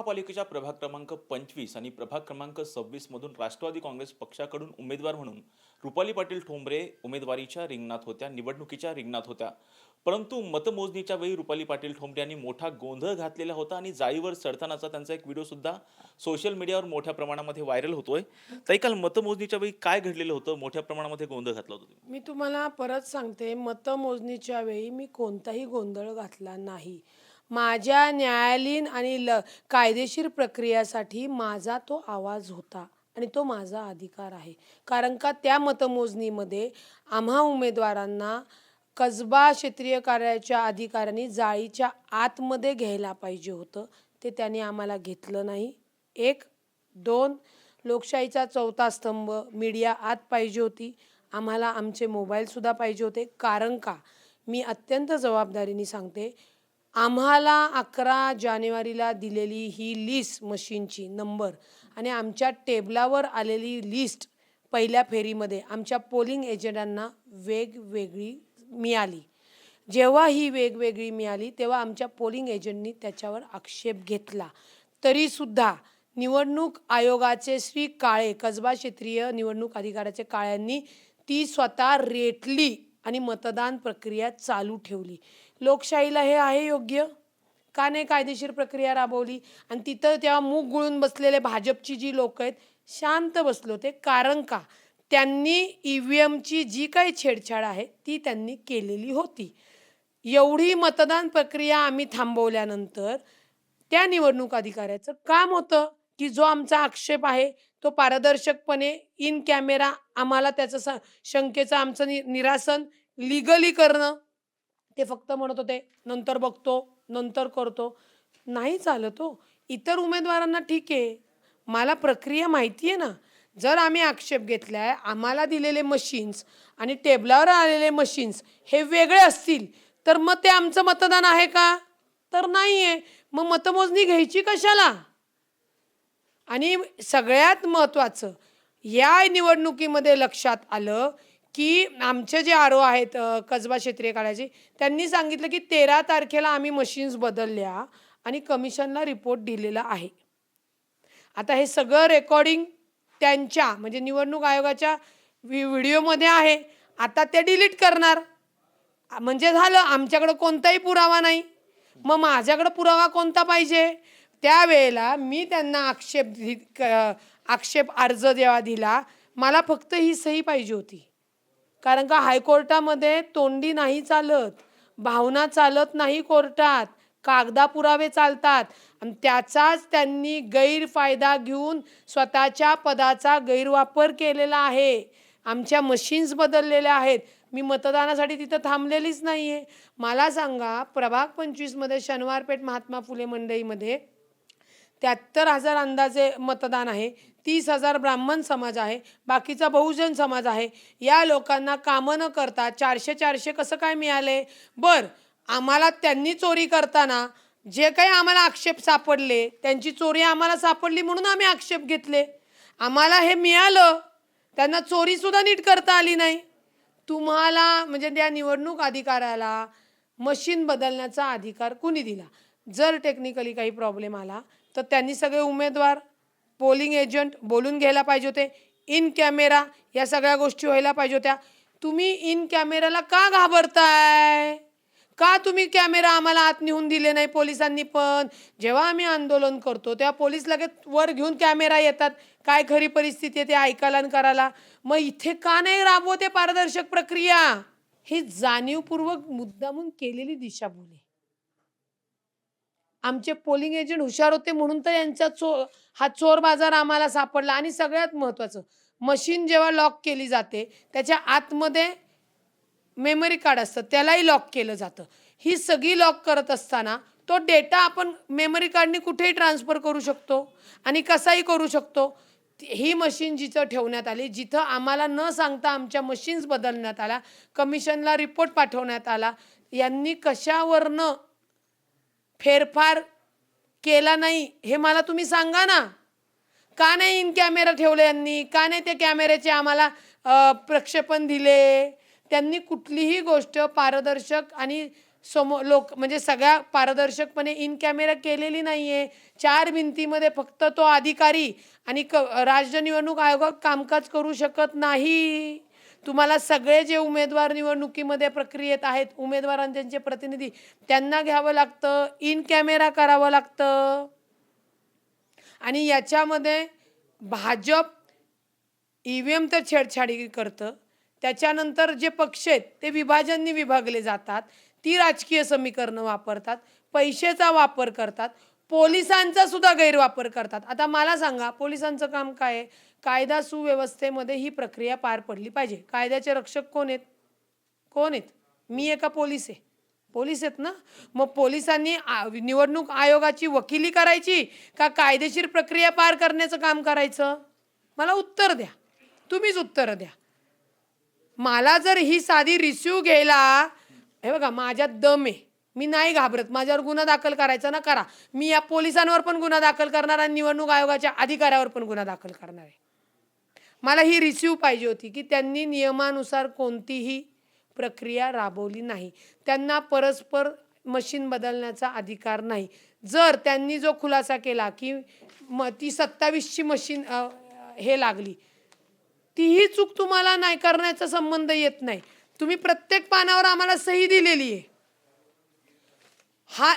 महापालिकेच्या प्रभाग क्रमांक 25 आणि प्रभाग क्रमांक 26 मधून राष्ट्रवादी काँग्रेस पक्षाकडून उमेदवार म्हणून रुपाली पाटील ठोंबरे उमेदवारीच्या रिंगणात होत्या, निवडणुकीच्या रिंगणात होत्या. परंतु मतमोजणीच्या वेळी रुपाली पाटील ठोंबरे यांनी मोठा गोंधळ घातलेला होता आणि जाळीवर चढतानाचा त्यांचा एक व्हिडिओ सुद्धा सोशल मीडियावर मोठ्या प्रमाणामध्ये व्हायरल होतोय. तर काल मतमोजणीच्या वेळी काय घडलेलं होतं, मोठ्या प्रमाणामध्ये गोंधळ घातला होता तुम्ही? मी तुम्हाला परत सांगते, मतमोजणीच्या वेळी मी कोणताही गोंधळ घातला नाही. माझ्या न्यायालयीन आणि कायदेशीर प्रक्रियासाठी माझा तो आवाज होता आणि तो माझा अधिकार आहे. कारण का त्या मतमोजणीमध्ये आम्हा उमेदवारांना कसबा क्षेत्रीय कार्यालयाच्या अधिकाऱ्यांनी जाळीच्या आतमध्ये घ्यायला पाहिजे होतं. ते त्यांनी आम्हाला घेतलं नाही. 1, 2 लोकशाहीचा चौथा स्तंभ मीडिया आत पाहिजे होती. आम्हाला आमचे मोबाईलसुद्धा पाहिजे होते. कारण का मी अत्यंत जबाबदारीने सांगते, आम्हाला 11 जानेवारीला दिलेली ही लिस्ट मशीनची नंबर आणि आमच्या टेबलावर आलेली लिस्ट पहिल्या फेरीमध्ये आमच्या पोलिंग एजंटांना वेगवेगळी मिळाली. जेव्हा ही वेगवेगळी मिळाली तेव्हा आमच्या पोलिंग एजंटनी त्याच्यावर आक्षेप घेतला. तरीसुद्धा निवडणूक आयोगाचे श्री काळे, कसबा क्षेत्रीय निवडणूक अधिकाऱ्याचे काळ्यांनी ती स्वतः रेटली आणि मतदान प्रक्रिया चालू ठेवली. लोकशाहीला हे आहे योग्य? का नाही कायदेशीर प्रक्रिया राबवली? आणि तिथं तेव्हा मूग गुळून बसलेले भाजपची जी लोक आहेत शांत बसले होते. कारण का त्यांनी EVMची जी काही छेडछाड आहे ती त्यांनी केलेली होती. एवढी मतदान प्रक्रिया आम्ही थांबवल्यानंतर त्या निवडणूक अधिकाऱ्याचं काम होतं की जो आमचा आक्षेप आहे तो पारदर्शकपणे इन कॅमेरा आम्हाला त्याचं शंकेचं आमचं निरासन लिगली करणं. ते फक्त म्हणत होते नंतर बघतो, नंतर करतो. नाही चालत हो. इतर उमेदवारांना ठीक आहे, मला प्रक्रिया माहिती आहे ना. जर आम्ही आक्षेप घेतलाय, आम्हाला दिलेले मशीन्स आणि टेबलावर आलेले मशीन्स हे वेगळे असतील तर मग ते आमचं मतदान आहे का? तर नाही आहे. मग मतमोजणी घ्यायची कशाला? आणि सगळ्यात महत्त्वाचं या निवडणुकीमध्ये लक्षात आलं की आमचे जे आरो आहेत कसबा क्षेत्रीय कार्यालयाचे, त्यांनी सांगितलं की 13 तारखेला आम्ही मशीन्स बदलल्या आणि कमिशनला रिपोर्ट दिलेला आहे. आता हे सगळं रेकॉर्डिंग त्यांच्या म्हणजे निवडणूक आयोगाच्या व्हिडिओमध्ये आहे. आता ते डिलीट करणार. म्हणजे झालं आमच्याकडे कोणताही पुरावा नाही. मग माझ्याकडे पुरावा कोणता पाहिजे? त्यावेळेला मी त्यांना आक्षेप अर्ज जेव्हा दिला, मला फक्त ही सही पाहिजे होती. कारण का हायकोर्टामध्ये तोंडी नाही चालत, भावना चालत नाही कोर्टात, कागदा पुरावे चालतात. आणि त्याचाच त्यांनी गैरफायदा घेऊन स्वतःच्या पदाचा गैरवापर केलेला आहे. आमच्या मशीन्स बदललेल्या आहेत. मी मतदानासाठी तिथं थांबलेलीच नाही आहे. मला सांगा, प्रभाग 25मध्ये शनिवारपेठ महात्मा फुले मंडईमध्ये 73,000 अंदाजे मतदान आहे. 30,000 ब्राह्मण समाज आहे, बाकीचा बहुजन समाज आहे. या लोकांना कामं न करता 400 कसं काय मिळाले? आम्हाला त्यांनी चोरी करताना जे काही आम्हाला आक्षेप सापडले, त्यांची चोरी आम्हाला सापडली म्हणून आम्ही आक्षेप घेतले. आम्हाला हे मिळालं, त्यांना चोरीसुद्धा नीट करता आली नाही. तुम्हाला म्हणजे त्या निवडणूक अधिकाऱ्याला मशीन बदलण्याचा अधिकार कुणी दिला? जर टेक्निकली काही प्रॉब्लेम आला तर त्यांनी सगळे उमेदवार, पोलिंग एजंट बोलून घ्यायला पाहिजे होते. इन कॅमेरा या सगळ्या गोष्टी व्हायला पाहिजे होत्या. तुम्ही इन कॅमेराला का घाबरताय? का तुम्ही कॅमेरा आम्हाला आत नेऊन दिले नाही? पोलिसांनी पण जेव्हा आम्ही आंदोलन करतो तेव्हा पोलीस लगेच वर घेऊन कॅमेरा येतात, काय खरी परिस्थिती आहे ते ऐकायला आणि करायला. मग इथे का नाही राबवते पारदर्शक प्रक्रिया? ही जाणीवपूर्वक मुद्दामून केलेली दिशाभूल आहे. आमचे पोलिंग एजंट हुशार होते म्हणून तर यांचा हा चोर बाजार आम्हाला सापडला. आणि सगळ्यात महत्त्वाचं, मशीन जेव्हा लॉक केली जाते त्याच्या आतमध्ये मेमरी कार्ड असतं, त्यालाही लॉक केलं जातं. ही सगळी लॉक करत असताना तो डेटा आपण मेमरी कार्डने कुठेही ट्रान्सफर करू शकतो आणि कसाही करू शकतो. ही मशीन जिथं ठेवण्यात आली, जिथं आम्हाला न सांगता आमच्या मशीन्स बदलण्यात आल्या, कमिशनला रिपोर्ट पाठवण्यात आला, यांनी कशावरनं फेरफार केला नाही हे मला तुम्ही सांगा ना. का नाही इन कॅमेरा ठेवले यांनी? का नाही ते कॅमेऱ्याचे आम्हाला प्रक्षेपण दिले? त्यांनी कुठलीही गोष्ट पारदर्शक आणि समोर लोक म्हणजे सगळ्या पारदर्शकपणे इन कॅमेरा केलेली नाहीये. 4 भिंतीमध्ये फक्त तो अधिकारी आणि राज्य निवडणूक आयोग कामकाज करू शकत नाही. तुम्हाला सगळे जे उमेदवार निवडणुकीमध्ये प्रक्रियेत आहेत, उमेदवारांचे त्यांचे प्रतिनिधी, त्यांना घ्यावं लागतं, इन कॅमेरा करावं लागतं. आणि याच्यामध्ये भाजप ईव्हीएम तर छेडछाडी करतं. त्याच्यानंतर जे पक्ष आहेत ते विभाजननी विभागले जातात. ती राजकीय समीकरणं वापरतात, पैशाचा वापर करतात, पोलिसांचा सुद्धा गैरवापर करतात. आता मला सांगा, पोलिसांचं काम काय आहे? कायदा सुव्यवस्थेमध्ये ही प्रक्रिया पार पडली पाहिजे. कायद्याचे रक्षक कोण आहेत? कोण आहेत? मी आहे का पोलीस आहे? पोलीस आहेत ना. मग पोलिसांनी निवडणूक आयोगाची वकिली करायची का कायदेशीर प्रक्रिया पार करण्याचं काम करायचं? मला उत्तर द्या. तुम्हीच उत्तर द्या. मला जर ही साधी रिसिव्ह घ्यायला, हे बघा माझ्यात दम आहे, मी नाही घाबरत. माझ्यावर गुन्हा दाखल करायचा ना करा. मी या पोलिसांवर पण गुन्हा दाखल करणार आणि निवडणूक आयोगाच्या अधिकाऱ्यावर पण गुन्हा दाखल करणार आहे. मला ही रिसिव्ह पाहिजे होती की त्यांनी नियमानुसार कोणतीही प्रक्रिया राबवली नाही. त्यांना परस्पर मशीन बदलण्याचा अधिकार नाही. जर त्यांनी जो खुलासा केला की ती 27ची मशीन हे लागली, तीही चूक तुम्हाला नाही करण्याचा संबंध येत नाही. तुम्ही प्रत्येक पानावर आम्हाला सही दिलेली आहे.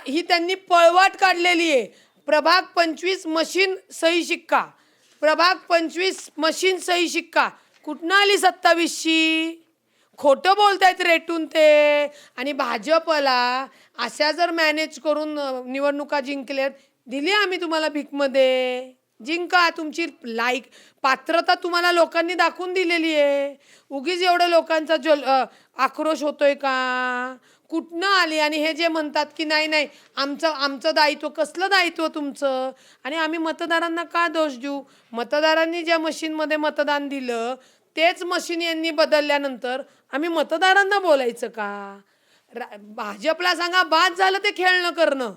ही त्यांनी पळवाट काढलेली आहे. प्रभाग 25 मशीन सही शिक्का, प्रभाग 25 मशीन सही शिक्का. कुठनं आली 27ची? खोटं बोलतायत रेटून ते. आणि भाजपला अशा जर मॅनेज करून निवडणुका जिंकल्यात, दिली आम्ही तुम्हाला भीकमध्ये, जिंका. तुमची पात्रता तुम्हाला लोकांनी दाखवून दिलेली आहे. उगीच एवढं लोकांचा आक्रोश होतोय का? कुठनं आली? आणि हे जे म्हणतात की नाही नाही आमचं दायित्व, कसलं दायित्व तुमचं? आणि आम्ही मतदारांना का दोष देऊ? मतदारांनी ज्या मशीनमध्ये मतदान दिलं तेच मशीन यांनी बदलल्यानंतर आम्ही मतदारांना बोलायचं का? भाजपला सांगा बाद झालं ते खेळणं करणं.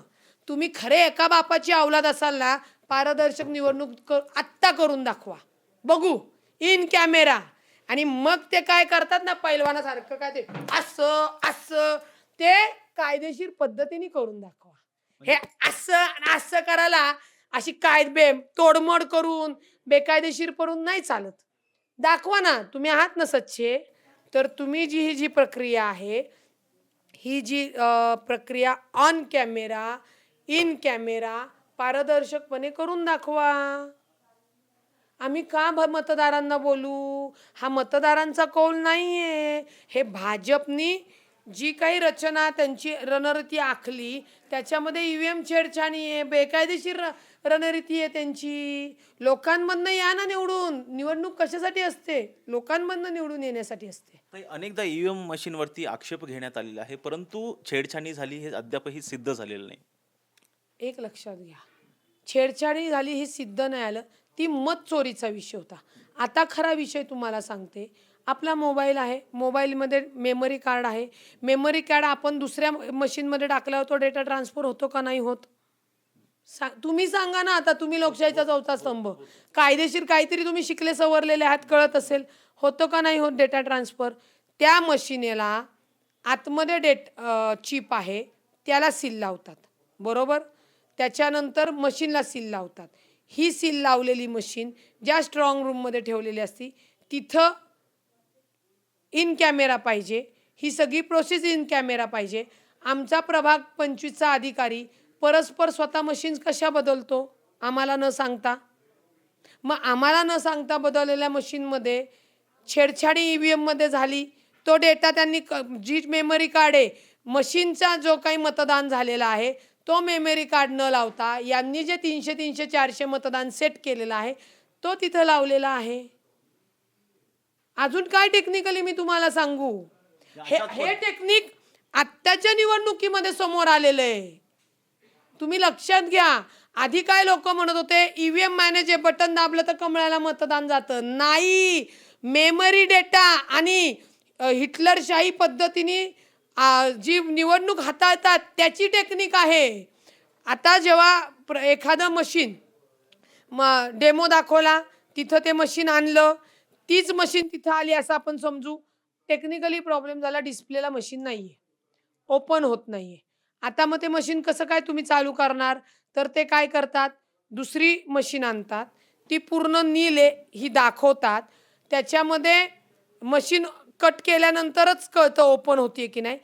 तुम्ही खरे एका बापाची औलाद असाल ना, पारदर्शक निवडणूक आत्ता करून दाखवा, बघू इन कॅमेरा. आणि मग ते काय करतात ना, पैलवानासारखं काय ते असं असं ते कायदेशीर पद्धतीने करून दाखवा. हे असं असं करायला अशी तोडमोड करून बेकायदेशीर करून नाही चालत. दाखवा ना, तुम्ही आहात ना सच्चे. तर तुम्ही ही जी प्रक्रिया आहे, ही जी प्रक्रिया ऑन कॅमेरा, इन कॅमेरा पारदर्शकपणे करून दाखवा. आम्ही का मतदारांना बोलू? हा मतदारांचा कौल नाहीये. हे भाजपनी जी काही रचना त्यांची रणनीती आखली त्याच्यामध्ये ईव्हीएम छेडछाडी आहे, बेकायदेशीर रणनीती आहे त्यांची. लोकांमधनं या ना निवडून. निवडणूक कशासाठी असते? लोकांमधनं निवडून येण्यासाठी असते. ताई, अनेकदा ईव्हीएम मशीनवरती आक्षेप घेण्यात आलेला आहे, परंतु छेडछाडी झाली हे अद्यापही सिद्ध झालेलं नाही. एक लक्षात घ्या, छेडछाडी झाली हे सिद्ध नाही आलं, ती मत चोरीचा विषय होता. आता खरा विषय तुम्हाला सांगते. आपला मोबाईल आहे, मोबाईलमध्ये मेमरी कार्ड आहे. मेमरी कार्ड आपण दुसऱ्या मशीनमध्ये टाकल्यावर तो डेटा ट्रान्सफर होतो का नाही होत? तुम्ही सांगा ना. आता तुम्ही लोकशाहीचा चौथा स्तंभ, कायदेशीर काहीतरी तुम्ही शिकले सवरलेले आहात, कळत असेल, होतं का नाही होत डेटा ट्रान्सफर? त्या मशीनेला आतमध्ये चिप आहे, त्याला सील लावतात, बरोबर? त्याच्यानंतर मशीनला सील लावतात. ही सील लावलेली मशीन ज्या स्ट्रॉंग रूममध्ये ठेवलेली असती तिथं इन कॅमेरा पाहिजे. ही सगळी प्रोसेस इन कॅमेरा पाहिजे. आमचा प्रभाग 25चा अधिकारी परस्पर स्वतः मशीन्स कशा बदलतो आम्हाला न सांगता? मग आम्हाला न सांगता बदललेल्या मशीनमध्ये छेडछाडी ईव्हीएममध्ये झाली. तो डेटा त्यांनी जी मेमरी कार्ड आहे, मशीनचा जो काही मतदान झालेला आहे तो मेमरी कार्ड न लावता यांनी जे 300 300 400 मतदान सेट केलेला आहे तो तिथं लावलेला आहे. अजून काय टेक्निकली मी तुम्हाला सांगू? हे टेक्निक आत्ताच्या निवडणुकीमध्ये समोर आलेलं आहे. तुम्ही लक्षात घ्या. आधी काय लोक म्हणत होते, ईव्हीएम मॅनेज बटन दाबलं तर कमळाला मतदान जातं. नाही, मेमरी डेटा आणि हिटलरशाही पद्धतीने जी निवडणूक हाताळतात त्याची टेक्निक आहे. आता जेव्हा एखादं मशीन डेमो दाखवला, तिथं ते मशीन आणलं, तीच मशीन तिथं आली असं आपण समजू. टेक्निकली प्रॉब्लेम झाला, डिस्प्लेला मशीन नाहीये. ओपन होत नाहीये. आता मग ते मशीन कसं काय तुम्ही चालू करणार? तर ते काय करतात, दुसरी मशीन आणतात. ती पूर्ण नील आहे ही दाखवतात. त्याच्यामध्ये मशीन कट केल्यानंतरच कळतं ओपन होतीये की नाही.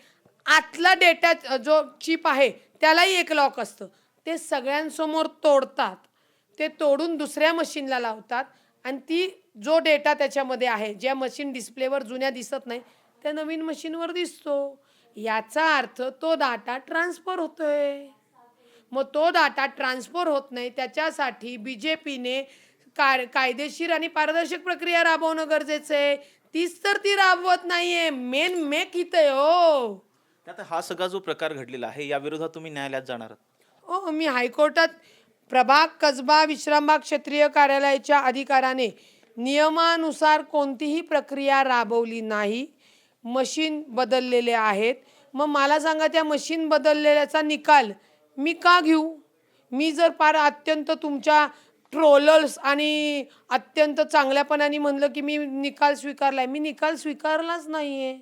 आतला डेटा जो चिप आहे त्यालाही एक लॉक असतं. ते सगळ्यांसमोर तोडतात. ते तोडून दुसऱ्या मशीनला लावतात आणि ती जो डेटा त्याच्यामध्ये आहे, ज्या मशीन डिस्प्लेवर जुन्या दिसत नाही, त्या नवीन मशीनवर दिसतो. याचा अर्थ तो डाटा ट्रान्सफर होतोय. मग तो डाटा ट्रान्सफर होत नाही त्याच्यासाठी BJPने कायदेशीर आणि पारदर्शक प्रक्रिया राबवणं गरजेचं आहे. तीच तर ती राबवत नाहीये. मेन मेक इथं आहे हो. आता हा सगळा जो प्रकार घडलेला आहे या विरोधात तुम्ही न्यायालयात जाणार आहात? हो, मी हायकोर्टात प्रभाग, कसबा, विश्रामबाग क्षेत्रीय कार्यालयाच्या अधिकाऱ्याने नियमानुसार कोणतीही प्रक्रिया राबवली नाही. मशीन बदललेले आहेत. मग मला सांगा त्या मशीन बदललेल्याचा निकाल मी का घेऊ? मी जर फार अत्यंत तुमच्या ट्रोलर्स आणि अत्यंत चांगल्यापणाने म्हणलं की मी निकाल स्वीकारलाय, मी निकाल स्वीकारलाच नाहीये.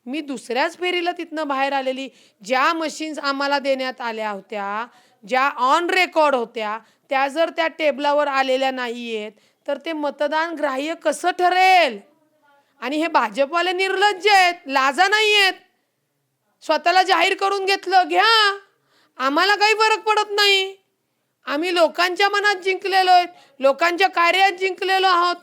मी दुसऱ्याच फेरीला तिथनं बाहेर आलेली. ज्या मशीन्स आम्हाला देण्यात आल्या होत्या, ज्या ऑन रेकॉर्ड होत्या, त्या जर त्या टेबलावर आलेल्या नाहीयेत, तर ते मतदान ग्राह्य कसं ठरेल? आणि हे भाजपवाले निर्लज्ज आहेत, लाजा नाहीयेत. स्वतःला जाहीर करून घेतलं, घ्या. आम्हाला काही फरक पडत नाही. आम्ही लोकांच्या मनात जिंकलेलो आहेत, लोकांच्या कार्यात जिंकलेलो आहोत.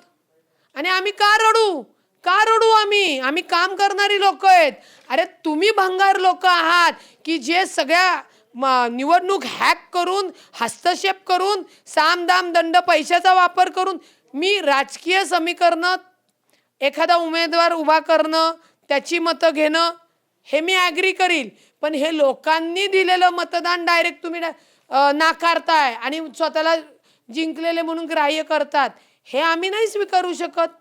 आणि आम्ही का रडू? का रडू आम्ही? आम्ही काम करणारी लोक आहेत. अरे तुम्ही भंगार लोक आहात की जे सगळ्या निवडणूक हॅक करून, हस्तक्षेप करून, सामदाम दंड पैशाचा वापर करून मी राजकीय समीकरणं, एखादा उमेदवार उभा करणं, त्याची मतं घेणं, हे मी ॲग्री करील. पण हे लोकांनी दिलेलं मतदान डायरेक्ट तुम्ही नाकारताय आणि स्वतःला जिंकलेले म्हणून ग्राह्य करतात, हे आम्ही नाही स्वीकारू शकत.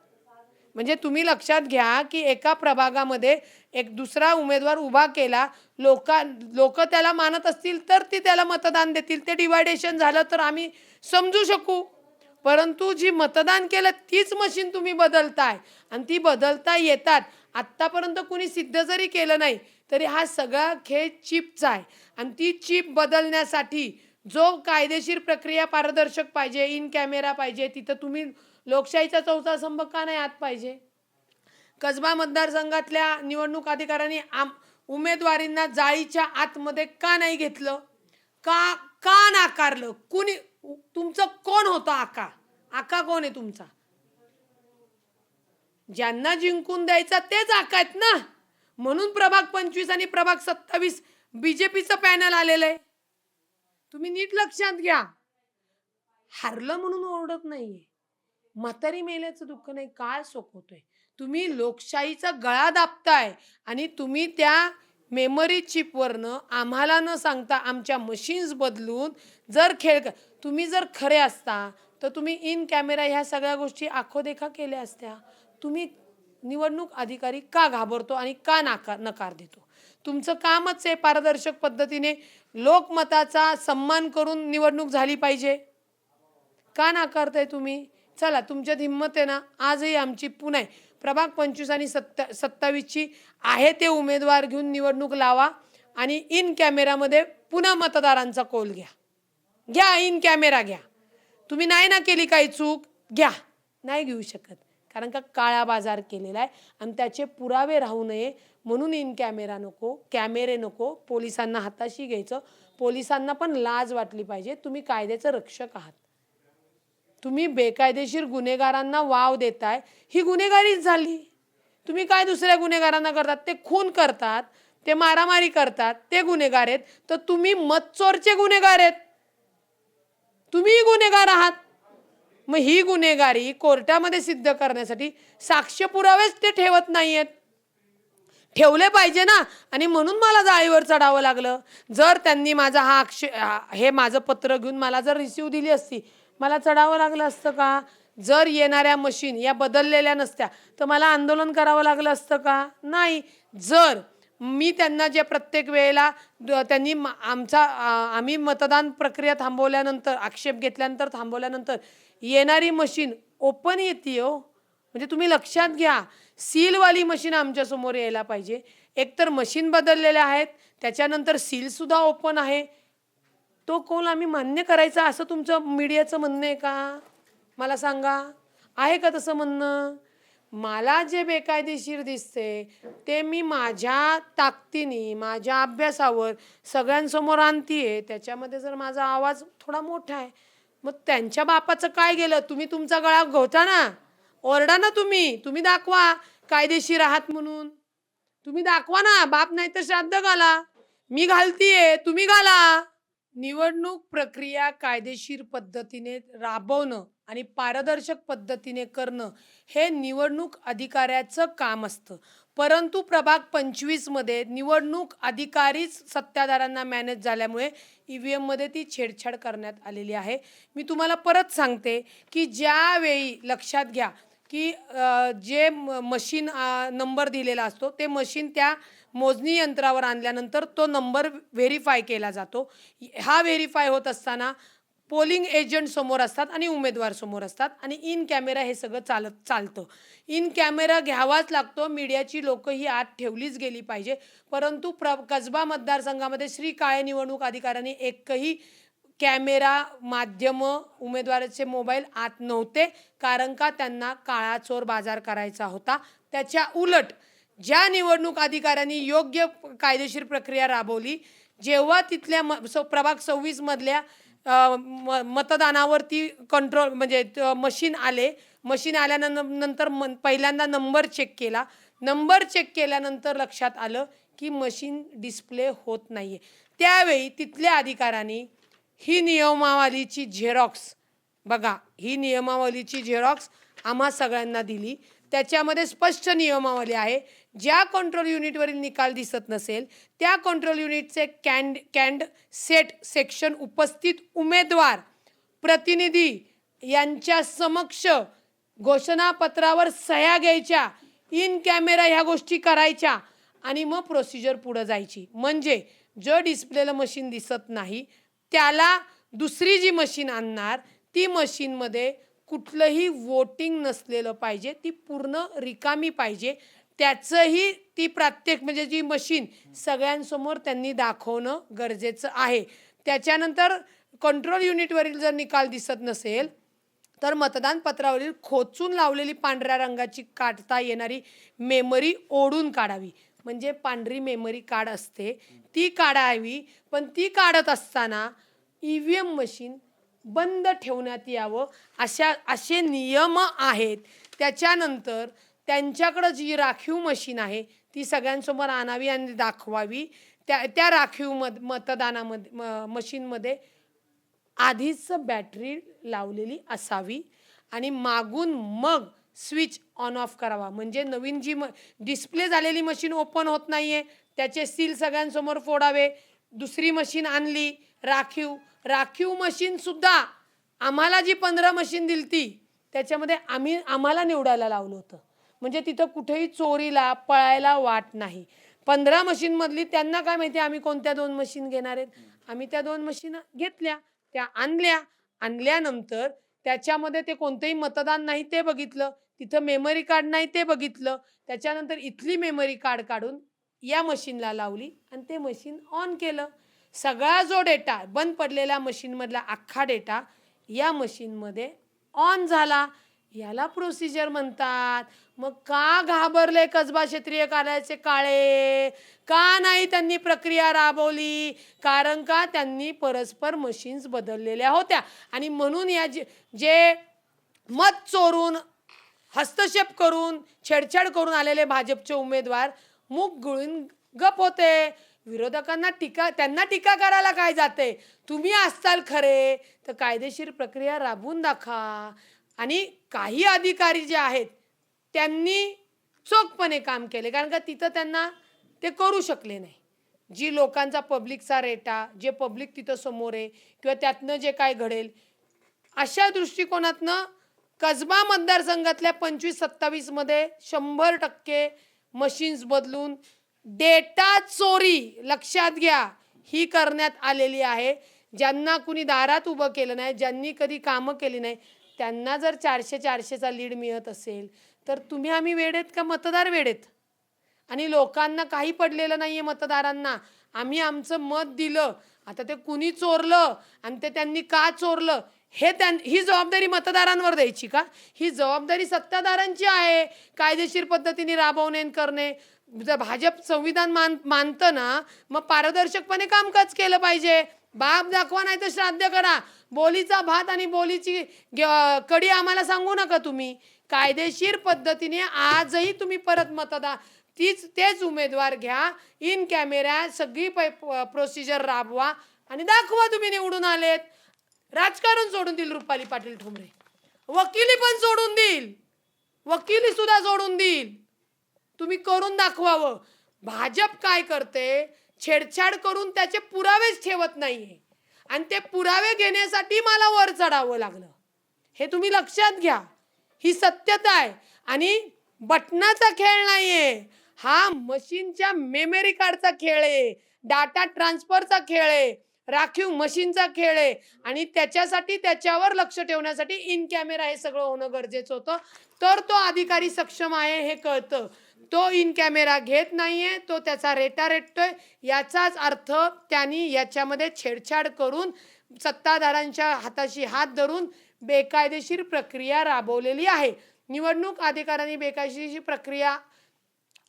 म्हणजे तुम्ही लक्षात घ्या की एका प्रभागामध्ये एक दुसरा उमेदवार उभा केला, लोक त्याला मानत असतील तर ती त्याला मतदान देतील. ते डिवायडेशन झालं तर आम्ही समजू शकू. परंतु जी मतदान केलं तीच मशीन तुम्ही बदलताय आणि ती बदलता येतात. आत्तापर्यंत कुणी सिद्ध जरी केलं नाही तरी हा सगळा खेळ चिपचा आहे. आणि ती चिप बदलण्यासाठी जो कायदेशीर प्रक्रिया पारदर्शक पाहिजे, इन कॅमेरा पाहिजे, तिथं तुम्ही लोकशाहीचा चौथा स्तंभ का नाही आत पाहिजे? कसबा मतदारसंघातल्या निवडणूक अधिकाऱ्यांनी उमेदवारींना जाळीच्या आतमध्ये का नाही घेतलं? का का नाकारलं? कुणी तुमचं कोण होतं? आका कोण आहे तुमचा? ज्यांना जिंकून द्यायचा तेच आका आहेत ना. म्हणून प्रभाग 25 आणि प्रभाग 27 BJPचं पॅनल आलेलं आहे. तुम्ही नीट लक्षात घ्या. हारलं म्हणून ओरडत नाहीये. म्हातारी मेल्याचं दुःख नाही, काळ सोपवतोय. तुम्ही लोकशाहीचा गळा दाबताय आणि तुम्ही त्या मेमरी चिपवरनं आम्हाला न सांगता आमच्या मशीन्स बदलून जर तुम्ही जर खरे असता तर तुम्ही इन कॅमेरा ह्या सगळ्या गोष्टी आखोदेखा केल्या असत्या. तुम्ही निवडणूक अधिकारी का घाबरतो आणि का नकार देतो? तुमचं कामच आहे पारदर्शक पद्धतीने लोकमताचा सन्मान करून निवडणूक झाली पाहिजे. का नाकारताय तुम्ही? चला, तुमच्यात हिंमत आहे ना, आजही आमची पुन्हा प्रभाग 25 आणि 27ची आहे ते उमेदवार घेऊन निवडणूक लावा आणि इन कॅमेरामध्ये पुन्हा मतदारांचा कौल घ्या. इन कॅमेरा घ्या. तुम्ही नाही ना केली काही चूक, घ्या. नाही घेऊ शकत कारण का काळा बाजार केलेला आहे आणि त्याचे पुरावे राहू नये म्हणून इन कॅमेरा नको, कॅमेरे नको. पोलिसांना हाताशी घ्यायचं. पोलिसांना पण लाज वाटली पाहिजे. तुम्ही कायद्याचं रक्षक आहात. तुम्ही बेकायदेशीर गुन्हेगारांना वाव देताय, ही गुन्हेगारीच झाली. तुम्ही काय दुसऱ्या गुन्हेगारांना करतात? ते खून करतात, ते मारामारी करतात, ते गुन्हेगार आहेत. तर तुम्ही मतचोरचे गुन्हेगार आहेत. तुम्ही गुन्हेगार आहात. मग ही गुन्हेगारी कोर्टामध्ये सिद्ध करण्यासाठी साक्ष पुरावेच ते ठेवत नाहीयेत. ठेवले पाहिजे ना. आणि म्हणून मला जाळीवर चढावं लागलं. जर त्यांनी माझा हे माझं पत्र घेऊन मला जर रिसिव्ह दिली असती, मला चढावं लागलं असतं का? जर येणाऱ्या मशीन या बदललेल्या नसत्या तर मला आंदोलन करावं लागलं असतं का? नाही. जर मी त्यांना जे प्रत्येक वेळेला त्यांनी आम्ही मतदान प्रक्रिया थांबवल्यानंतर, आक्षेप घेतल्यानंतर, थांबवल्यानंतर येणारी मशीन ओपन येते हो. म्हणजे तुम्ही लक्षात घ्या, सीलवाली मशीन आमच्यासमोर यायला पाहिजे. एकतर मशीन बदललेले आहेत, त्याच्यानंतर सीलसुद्धा ओपन आहे. तो कौल आम्ही मान्य करायचा असं तुमचं मीडियाचं म्हणणं आहे का? मला सांगा, आहे का तसं म्हणणं? मला जे बेकायदेशीर दिसते ते मी माझ्या ताकदीने, माझ्या अभ्यासावर सगळ्यांसमोर आणतीये. त्याच्यामध्ये जर माझा आवाज थोडा मोठा आहे, मग त्यांच्या बापाचं काय गेलं? तुम्ही तुमचा गळा घोटा ना, ओरडा ना तुम्ही दाखवा कायदेशीर आहात म्हणून. तुम्ही दाखवा ना, बाप नाही तर श्राद्ध घाला. मी घालतीये, तुम्ही घाला. निवडणूक प्रक्रिया कायदेशीर पद्धतीने राबवणं आणि पारदर्शक पद्धतीने करणं हे निवडणूक अधिकाऱ्याचं काम असतं. परंतु प्रभाग 25 मध्ये निवडणूक अधिकारीच सत्ताधाऱ्यांना मॅनेज झाल्यामुळे EVM मध्ये ती छेडछाड करण्यात आलेली आहे. मी तुम्हाला परत सांगते की ज्यावेळी लक्षात घ्या की जे मशीन नंबर दिलेला असतो ते मशीन त्या मोजणी यंत्रावर आणल्यानंतर तो नंबर व्हेरीफाय केला जातो. हा व्हेरीफाय होत असताना पोलिंग एजंट समोर असतात आणि उमेदवार समोर असतात आणि इन कॅमेरा हे सगळं चालतं. इन कॅमेरा घ्यावाच लागतो. मीडियाची लोकं ही आत ठेवलीच गेली पाहिजे. परंतु कसबा मतदारसंघामध्ये श्री काळे निवडणूक अधिकाऱ्यांनी एकही कॅमेरा, माध्यमं, उमेदवाराचे मोबाईल आत नव्हते, कारण का त्यांना काळा चोर बाजार करायचा होता. त्याच्या उलट ज्या निवडणूक अधिकाऱ्यांनी योग्य कायदेशीर प्रक्रिया राबवली, जेव्हा तिथल्या प्रभाग 26 मधल्या मतदानावरती कंट्रोल म्हणजे मशीन आल्यानंतर पहिल्यांदा नंबर चेक केला. नंबर चेक केल्यानंतर लक्षात आलं की मशीन डिस्प्ले होत नाहीये. त्यावेळी तिथल्या अधिकाऱ्यांनी ही नियमावलीची झेरॉक्स, बघा ही नियमावलीची झेरॉक्स आम्हा सगळ्यांना दिली. त्याच्यामध्ये स्पष्ट नियमावली आहे. ज्या कंट्रोल युनिटवरील निकाल दिसत नसेल त्या कंट्रोल युनिटचे कॅन्ड सेट सेक्शन उपस्थित उमेदवार प्रतिनिधी यांच्या समक्ष घोषणापत्रावर सह्या घ्यायच्या, इन कॅमेरा ह्या गोष्टी करायच्या आणि मग प्रोसिजर पुढे जायची. म्हणजे जो डिस्प्लेला मशीन दिसत नाही त्याला दुसरी जी मशीन आणणार ती मशीनमध्ये कुठलंही वोटिंग नसलेलं पाहिजे, ती पूर्ण रिकामी पाहिजे. त्याचंही ती प्रत्येक म्हणजे जी मशीन सगळ्यांसमोर त्यांनी दाखवणं गरजेचं आहे. त्याच्यानंतर कंट्रोल युनिटवरील जर निकाल दिसत नसेल तर मतदान पत्रावरील खोचून लावलेली पांढऱ्या रंगाची काढता येणारी मेमरी ओढून काढावी. म्हणजे पांढरी मेमरी कार्ड असते ती काढावी, पण ती काढत असताना EVM मशीन बंद ठेवण्यात यावं असे नियम आहेत. त्याच्यानंतर त्यांच्याकडं जी राखीव मशीन आहे ती सगळ्यांसमोर आणावी आणि दाखवावी. त्या राखीव मतदानामध्ये मशीनमध्ये आधीच बॅटरी लावलेली असावी आणि मागून मग स्विच ऑन ऑफ करावा. म्हणजे नवीन जी डिस्प्ले झालेली मशीन ओपन होत नाहीये त्याचे सील सगळ्यांसमोर फोडावे. दुसरी मशीन आणली राखीव मशीन सुद्धा आम्हाला जी 15 मशीन दिलती त्याच्यामध्ये आम्हाला निवडायला लावलं होतं. म्हणजे तिथं कुठेही चोरीला पळायला वाट नाही. 15 मशीन मधली त्यांना काय माहिती आम्ही कोणत्या 2 मशीन घेणार आहेत. आम्ही त्या 2 मशीन घेतल्या, त्या आणल्यानंतर त्याच्यामध्ये ते कोणतेही मतदान नाही ते बघितलं, तिथं मेमरी कार्ड नाही ते बघितलं. त्याच्यानंतर इथली मेमरी कार्ड काढून या मशीनला लावली आणि ते मशीन ऑन केलं. सगळा जो डेटा बंद पडलेल्या मशीनमधला अख्खा डेटा या मशीनमध्ये ऑन झाला. याला प्रोसिजर म्हणतात. मग का घाबरले कसबा क्षेत्रीय कार्यालयाचे काळे? का नाही त्यांनी प्रक्रिया राबवली? कारण का त्यांनी परस्पर मशीन्स बदललेल्या होत्या आणि म्हणून या जे मत चोरून, हस्तक्षेप करून, छेडछाड करून आलेले भाजपचे उमेदवार मुख गिळून गप होते. विरोधकांना त्यांना टीका करायला काय जाते? तुम्ही असताल खरे तर कायदेशीर प्रक्रिया राबवून दाखवा. आणि काही अधिकारी जे आहेत त्यांनी चोखपणे काम केले, कारण का तिथं त्यांना ते करू शकले नाही. जी लोकांचा पब्लिकचा रेटा, जे पब्लिक तिथं समोर आहे किंवा त्यातनं जे काय घडेल अशा दृष्टिकोनातनं कसबा मतदारसंघातल्या 25-27 मध्ये 100% मशीन्स बदलून डेटा चोरी लक्षात घ्या ही करण्यात आलेली आहे. ज्यांना कुणी दारात उभं केलं नाही, ज्यांनी कधी कामं केली नाही, त्यांना जर 400-400चा लीड मिळत असेल तर आम्ही वेडेत का मतदार वेडेत? आणि लोकांना काही पडलेलं नाहीये मतदारांना. आम्ही आमचं मत दिलं. आता ते कुणी चोरलं आणि ते त्यांनी का चोरलं हे ही जबाबदारी मतदारांवर द्यायची का? ही जबाबदारी सत्ताधाऱ्यांची आहे कायदेशीर पद्धतीने राबवणे आणि करणे. जर भाजप संविधान मानतं ना, मग पारदर्शकपणे कामकाज केलं पाहिजे. बाप दाखवा नाही तर श्राद्ध करा. बोलीचा भात आणि बोलीची कडी आम्हाला सांगू नका तुम्ही. कायदेशीर पद्धतीने आजही तुम्ही परत तेच उमेदवार घ्या, इन कॅमेरा सगळी प्रोसिजर राबवा आणि दाखवा तुम्ही निवडून आलेत. राजकारण सोडून देईल रुपाली पाटील ठोंबरे, वकिली पण सोडून देईल, वकिली सुद्धा सोडून देईल. तुम्ही करून दाखवावं. भाजप काय करते, छेडछाड करून त्याचे पुरावेच ठेवत नाहीये आणि ते पुरावे घेण्यासाठी मला वर चढावं लागलं. हे तुम्ही लक्षात घ्या. ही सत्यता आहे आणि बटनाचा खेळ नाहीये. हा मशीनच्या मेमरी कार्डचा खेळ आहे, डाटा ट्रान्सफरचा खेळ आहे, राखीव मशीनचा खेळ आहे आणि त्याच्यासाठी त्याच्यावर लक्ष ठेवण्यासाठी इन कॅमेरा हे सगळं होणं गरजेचं होतं. तर तो अधिकारी सक्षम आहे हे कळतं. तो इन कॅमेरा घेत नाहीये, तो त्याचा रेटा रेटतोय. याचाच अर्थ त्यांनी याच्यामध्ये छेडछाड करून सत्ताधाऱ्यांच्या हाताशी हात धरून बेकायदेशीर प्रक्रिया राबवलेली आहे. निवडणूक अधिकाऱ्यांनी बेकायदेशीर प्रक्रिया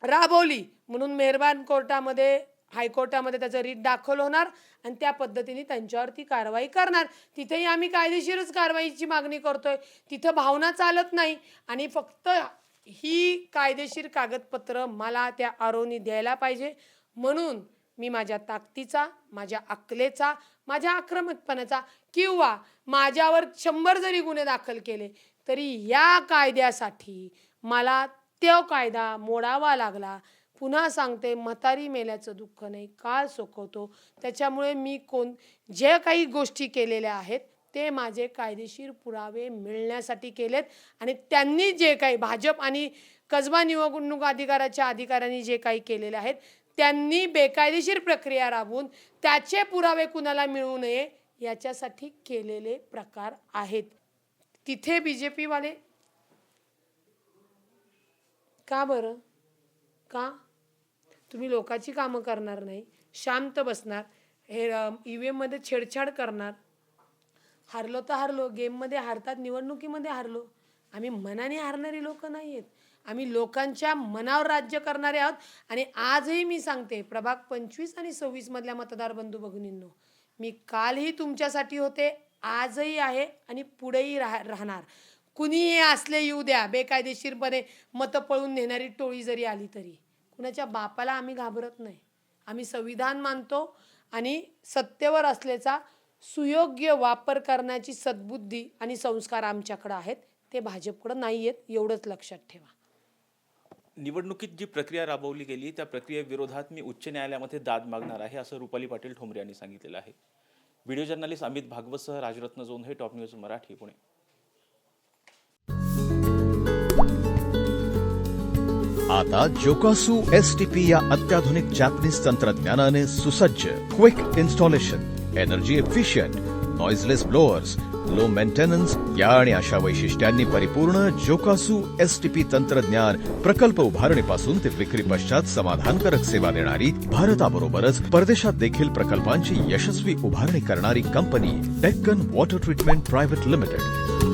राबवली म्हणून मेहरबान कोर्टामध्ये, हायकोर्टामध्ये त्याचं रीट दाखल होणार आणि त्या पद्धतीने त्यांच्यावरती कारवाई करणार. तिथेही आम्ही कायदेशीरच कारवाईची मागणी करतोय. तिथं भावना चालत नाही आणि फक्त ही कायदेशीर कागदपत्र मला त्या आरोनी द्यायला पाहिजे. म्हणून मी माझ्या ताकदीचा, माझ्या अक्कलेचा, माझ्या आक्रमकपणाचा किंवा माझ्यावर 100 जरी गुन्हे दाखल केले तरी या कायद्यासाठी मला तो कायदा मोडावा लागला. पुन्हा सांगते, म्हातारी मेल्याचं दुःख नाही, काळ सोकवतो. त्याच्यामुळे मी जे काही गोष्टी केलेल्या आहेत ते माझे कायदेशीर पुरावे मिळण्यासाठी केलेत आणि त्यांनी जे काही भाजप आणि कसबा निवडणूक अधिकाराच्या अधिकाऱ्यांनी जे काही केलेले आहेत त्यांनी बेकायदेशीर प्रक्रिया राबवून त्याचे पुरावे कुणाला मिळू नये याच्यासाठी केलेले प्रकार आहेत. तिथे BJP वाले का बरं? का तुम्ही लोकांची कामं करणार नाही, शांत बसणार, हे EVM मध्ये छेडछाड करणार? हारलो तर हारलो, गेममध्ये हारतात, निवडणुकीमध्ये हारलो. आम्ही मनाने हारणारी लोक नाही आहेत. आम्ही लोकांच्या मनावर राज्य करणारे आहोत. आणि आजही मी सांगते, प्रभाग 25 आणि 26 मधल्या मतदार बंधू भगिनींनो, मी कालही तुमच्यासाठी होते, आजही आहे आणि पुढेही राहणार. कुणीही असले येऊ द्या, बेकायदेशीरपणे मतं पळून नेणारी टोळी जरी आली तरी कुणाच्या बापाला आम्ही घाबरत नाही. आम्ही संविधान मानतो आणि सत्तेवर असल्याचा सुयोग्य वापर करण्याची सद्बुद्धी आणि संस्कार आमच्याकडे आहेत, ते भाजपकडे नाही आहेत. एवढंच लक्षात ठेवा. निवडणुकीत जी प्रक्रिया राबवली गेली त्या प्रक्रियेविरोधात मी उच्च न्यायालयामध्ये दाद मागणार आहे असं रुपाली पाटील ठोंबरे यांनी सांगितलेलं आहे. व्हिडिओ जर्नलिस्ट अमित भागवतसह राजरत्न जोंधळे, टॉप न्यूज मराठी, पुणे. आता जोकासु STP या अत्याधुनिक जॅपनीज तंत्रज्ञानाने सुसज्ज, quick installation, energy efficient, noiseless blowers, low maintenance या आणि अशा वैशिष्ट्यांनी परिपूर्ण जोकासु STP तंत्रज्ञान प्रकल्प उभारणीपासून ते विक्री पश्चात समाधानकारक सेवा देणारी, भारताबरोबरच परदेशात देखील प्रकल्पांची यशस्वी उभारणी करणारी company Deccan water treatment private limited.